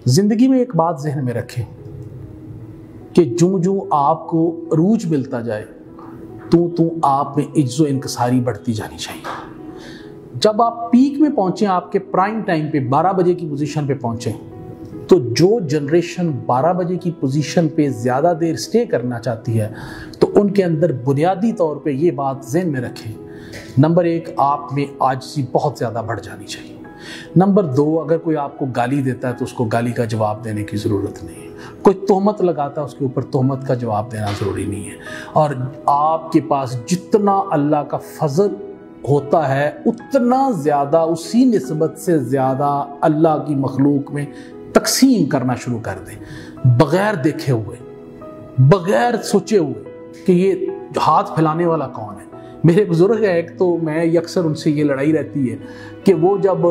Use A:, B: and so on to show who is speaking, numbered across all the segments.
A: ज़िंदगी में एक बात जहन में रखें कि जो जो आपको अरूज मिलता जाए तो आप में इज्जो इनकसारी बढ़ती जानी चाहिए। जब आप पीक में पहुँचें, आपके प्राइम टाइम पे 12 बजे की पोजीशन पे पहुँचें, तो जो जनरेशन 12 बजे की पोजीशन पे ज़्यादा देर स्टे करना चाहती है तो उनके अंदर बुनियादी तौर पे ये बात ज़हन में रखें, नंबर 1 आप में आजिज़ी बहुत ज़्यादा बढ़ जानी चाहिए। नंबर 2, अगर कोई आपको गाली देता है तो उसको गाली का जवाब देने की ज़रूरत नहीं है। कोई तोहमत लगाता है उसके ऊपर तोहमत का जवाब देना ज़रूरी नहीं है। और आपके पास जितना अल्लाह का फजल होता है उतना ज़्यादा, उसी निस्बत से ज़्यादा अल्लाह की मखलूक में तकसीम करना शुरू कर दें, बग़ैर देखे हुए, बग़ैर सोचे हुए कि ये हाथ फैलाने वाला कौन है। मेरे बुजुर्ग है एक, तो मैं अक्सर उनसे ये लड़ाई रहती है कि वो जब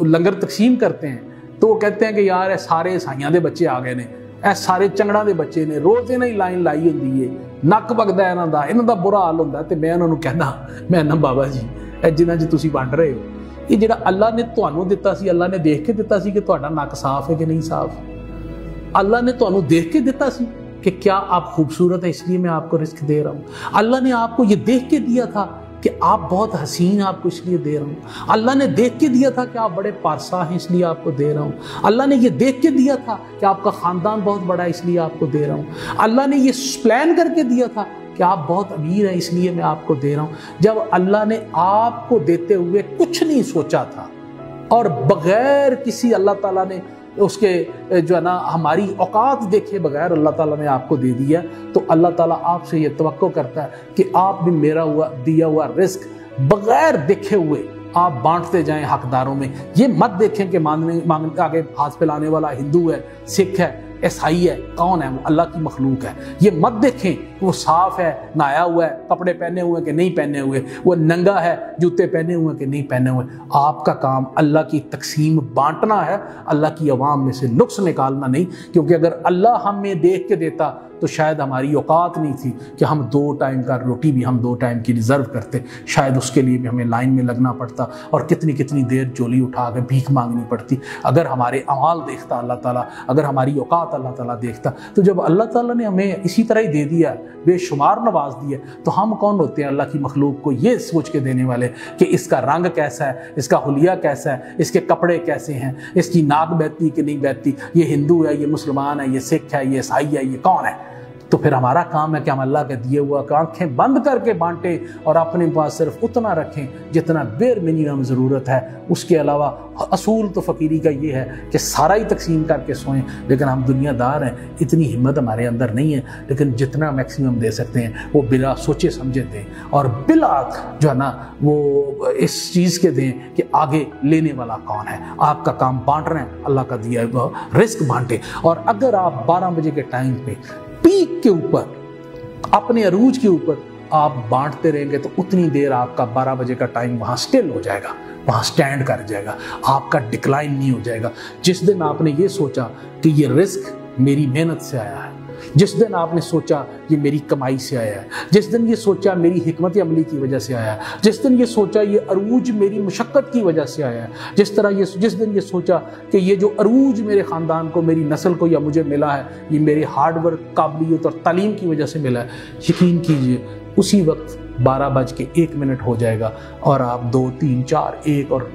A: लंगर तकसीम करते हैं तो वो कहते हैं कि यार सारे ईसाइयां दे बच्चे आ गए ने, सारे चंगड़ा दे बच्चे ने, रोज़ इन्हां ही लाइन लाई होंदी है, नक वगदा इन्हां दा बुरा हाल होंदा। ते मैं उन्होंने कहना, मैं ना बाबा जी जिन्हां च तुसीं वंड रहे हो, ये जिहड़ा अल्लाह ने तुहानूं दिता सी, अल्लाह ने देख के दिता सी कि तुहाडा नक साफ है कि नहीं साफ। अल्लाह ने तुहानूं देख के दिता सी कि क्या आप खूबसूरत है इसलिए मैं आपको रिस्क दे रहा हूँ। अल्लाह ने आपको ये देख के दिया था कि आप बहुत हसीन, आपको इसलिए दे रहा हूँ। अल्लाह ने देख के दिया था कि आप बड़े पारसा हैं इसलिए आपको दे रहा हूँ। अल्लाह ने ये देख के दिया था कि आपका ख़ानदान बहुत बड़ा है इसलिए आपको दे रहा हूँ। अल्लाह ने ये प्लान करके दिया था कि आप बहुत अमीर हैं इसलिए मैं आपको दे रहा हूँ। जब अल्लाह ने आपको देते हुए कुछ नहीं सोचा था और बग़ैर किसी, अल्लाह ताला ने उसके जो है ना हमारी औकात देखे बगैर अल्लाह ताला ने आपको दे दिया, तो अल्लाह ताला आपसे ये तवक्को करता है कि आप भी मेरा दिया हुआ रिस्क बगैर देखे हुए आप बांटते जाएं हकदारों में। ये मत देखें कि मांगने आगे हाथ फैलाने वाला हिंदू है, सिख है, ईसाई है, कौन है वो, अल्लाह की मखलूक है। ये मत देखें कि वो साफ है, नहाया हुआ है, कपड़े पहने हुए कि नहीं पहने हुए, वो नंगा है, जूते पहने हुए कि नहीं पहने हुए। आपका काम अल्लाह की तकसीम बांटना है, अल्लाह की अवाम में से नुक्स निकालना नहीं। क्योंकि अगर अल्लाह हमें देख के देता तो शायद हमारी औकात नहीं थी कि हम 2 टाइम का रोटी भी हम 2 टाइम की रिज़र्व करते, शायद उसके लिए भी हमें लाइन में लगना पड़ता और कितनी कितनी देर झोली उठा के भीख मांगनी पड़ती। अगर हमारे अमाल देखता अल्लाह ताला, अगर हमारी औकात अल्लाह ताला देखता, तो जब अल्लाह ताला ने हमें इसी तरह ही दे दिया, बेशुमार नवाज दिया, तो हम कौन होते हैं अल्लाह की मखलूक को ये सोच के देने वाले कि इसका रंग कैसा है, इसका हुलिया कैसा है, इसके कपड़े कैसे हैं, इसकी नाक बहती कि नहीं बहती, ये हिंदू है, ये मुसलमान है, ये सिख है, ये ईसाई है, ये कौन है। तो फिर हमारा काम है कि हम अल्लाह के दिए हुआ आंखें बंद करके बांटें और अपने पास सिर्फ उतना रखें जितना बेर मिनिमम ज़रूरत है। उसके अलावा असूल तो फ़कीरी का ये है कि सारा ही तकसीम करके सोएं, लेकिन हम दुनियादार हैं, इतनी हिम्मत हमारे अंदर नहीं है। लेकिन जितना मैक्सिमम दे सकते हैं वो बिला सोचे समझे दें और बिला जो है ना वो इस चीज़ के दें कि आगे लेने वाला कौन है। आपका काम बांट रहे हैं, अल्लाह का दिया हुआ रिस्क बांटें। और अगर आप 12 बजे के टाइम पे पीक के ऊपर, अपने अरूज के ऊपर आप बांटते रहेंगे तो उतनी देर आपका 12 बजे का टाइम वहाँ स्टिल हो जाएगा, वहाँ स्टैंड कर जाएगा, आपका डिक्लाइन नहीं हो जाएगा। जिस दिन आपने ये सोचा कि ये रिस्क मेरी मेहनत से आया है, जिस दिन आपने सोचा ये मेरी कमाई से आया है, जिस दिन ये सोचा मेरी हिकमत अमली की वजह से आया है, जिस दिन ये सोचा ये अरूज मेरी मुशक्क़त की वजह से आया है, जिस दिन ये सोचा कि ये जो अरूज मेरे ख़ानदान को, मेरी नस्ल को या मुझे मिला है, ये मेरी हार्डवर्क, काबिलियत और तालीम की वजह से मिला है, यकीन कीजिए उसी वक्त 12:01 हो जाएगा और आप 2, 3, 4, 1 और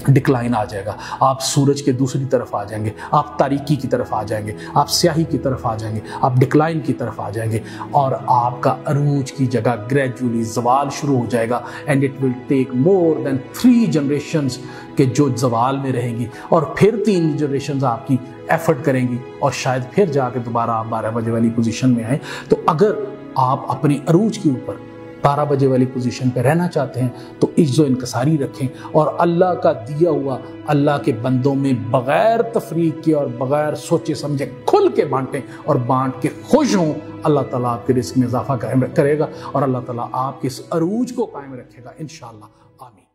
A: डिक्लाइन आ जाएगा। आप सूरज के दूसरी तरफ आ जाएंगे, आप तारीकी की तरफ आ जाएंगे, आप स्याही की तरफ आ जाएंगे, आप डिक्लाइन की तरफ आ जाएंगे और आपका अरूज की जगह ग्रेजुअली जवाल शुरू हो जाएगा। And it will take more than 3 generations के जो जवाल में रहेंगी और फिर 3 जनरेशंस आपकी एफर्ट करेंगी और शायद फिर जाके दोबारा आप 12 बजे वाली पोजीशन में आए। तो अगर आप अपनी अरूज के ऊपर 12 बजे वाली पोजीशन पे रहना चाहते हैं तो इज्जो इनकसारी रखें और अल्लाह का दिया हुआ अल्लाह के बंदों में बग़ैर तफरीक के और बग़ैर सोचे समझे खुल के बांटें और बांट के खुश हों। अल्लाह ताला आपके रिस्क में इजाफा करेगा और अल्लाह ताला आपके इस अरूज को कायम रखेगा इंशाअल्लाह। आमीन।